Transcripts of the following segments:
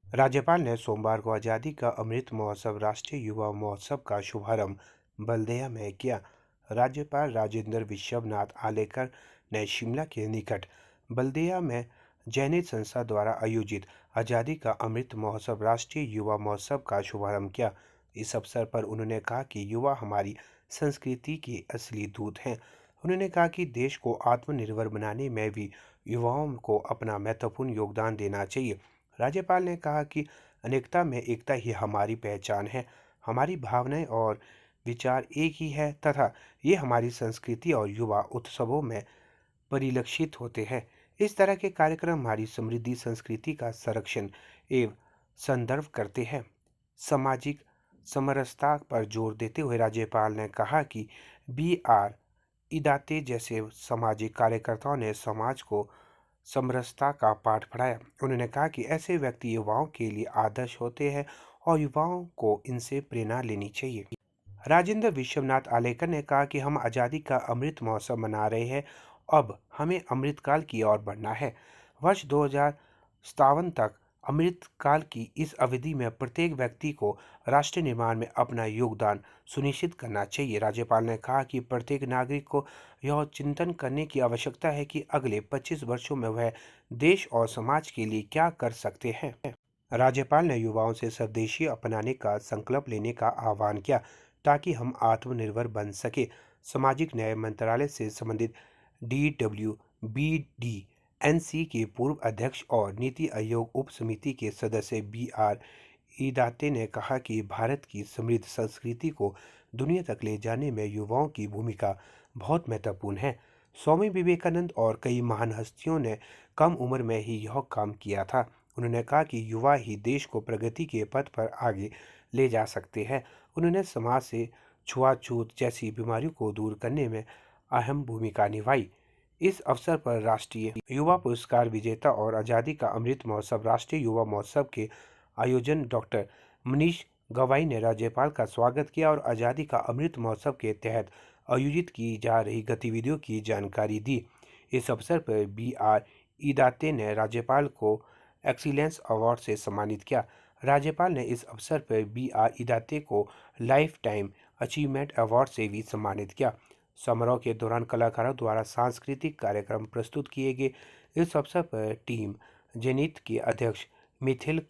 राज्यपाल ने सोमवार को आज़ादी का अमृत महोत्सव राष्ट्रीय युवा महोत्सव का शुभारंभ बल्दिया में किया। राज्यपाल राजेंद्र विश्वनाथ आलेकर ने शिमला के निकट बल्दिया में जैनित संस्था द्वारा आयोजित आज़ादी का अमृत महोत्सव राष्ट्रीय युवा महोत्सव का शुभारंभ किया। इस अवसर पर उन्होंने कहा कि युवा हमारी संस्कृति के असली दूत हैं। उन्होंने कहा कि देश को आत्मनिर्भर बनाने में भी युवाओं को अपना महत्वपूर्ण योगदान देना चाहिए। राज्यपाल ने कहा कि अनेकता में एकता ही हमारी पहचान है। हमारी भावनाएं और विचार एक ही है तथा ये हमारी संस्कृति और युवा उत्सवों में परिलक्षित होते हैं। इस तरह के कार्यक्रम हमारी समृद्धि संस्कृति का संरक्षण एवं संदर्भ करते हैं। सामाजिक समरसता पर जोर देते हुए राज्यपाल ने कहा कि बी.आर. इदाते जैसे सामाजिक कार्यकर्ताओं ने समाज को समरसता का पाठ पढ़ाया। उन्होंने कहा कि ऐसे व्यक्ति युवाओं के लिए आदर्श होते हैं और युवाओं को इनसे प्रेरणा लेनी चाहिए। राजेंद्र विश्वनाथ आलेकर ने कहा कि हम आज़ादी का अमृत महोत्सव मना रहे हैं। अब हमें अमृतकाल की ओर बढ़ना है। वर्ष 2057 तक अमृतकाल की इस अवधि में प्रत्येक व्यक्ति को राष्ट्र निर्माण में अपना योगदान सुनिश्चित करना चाहिए। राज्यपाल ने कहा कि प्रत्येक नागरिक को यह चिंतन करने की आवश्यकता है कि अगले 25 वर्षों में वह देश और समाज के लिए क्या कर सकते हैं। राज्यपाल ने युवाओं से स्वदेशी अपनाने का संकल्प लेने का आह्वान किया ताकि हम आत्मनिर्भर बन सके। सामाजिक न्याय मंत्रालय से संबंधित DWBD-NC के पूर्व अध्यक्ष और नीति आयोग उप समिति के सदस्य बी.आर. इदाते ने कहा कि भारत की समृद्ध संस्कृति को दुनिया तक ले जाने में युवाओं की भूमिका बहुत महत्वपूर्ण है। स्वामी विवेकानंद और कई महान हस्तियों ने कम उम्र में ही यह काम किया था। उन्होंने कहा कि युवा ही देश को प्रगति के पथ पर आगे ले जा सकते हैं। उन्होंने समाज से छुआछूत जैसी बीमारियों को दूर करने में अहम भूमिका निभाई। इस अवसर पर राष्ट्रीय युवा पुरस्कार विजेता और आज़ादी का अमृत महोत्सव राष्ट्रीय युवा महोत्सव के आयोजन डॉक्टर मनीष गवाई ने राज्यपाल का स्वागत किया और आज़ादी का अमृत महोत्सव के तहत आयोजित की जा रही गतिविधियों की जानकारी दी। इस अवसर पर बी.आर. इदाते ने राज्यपाल को एक्सीलेंस अवार्ड से सम्मानित किया। राज्यपाल ने इस अवसर पर बी.आर. इदाते को लाइफ टाइम अचीवमेंट अवार्ड से भी सम्मानित किया। समारोह के दौरान कलाकारों द्वारा सांस्कृतिक कार्यक्रम प्रस्तुत किए गए। इस अवसर पर टीम जेनिथ के अध्यक्ष मिथिल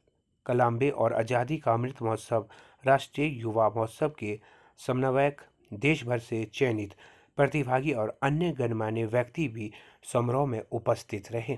कलाम्बे और आज़ादी का अमृत महोत्सव राष्ट्रीय युवा महोत्सव के समन्वयक, देश भर से चयनित प्रतिभागी और अन्य गणमान्य व्यक्ति भी समारोह में उपस्थित रहे।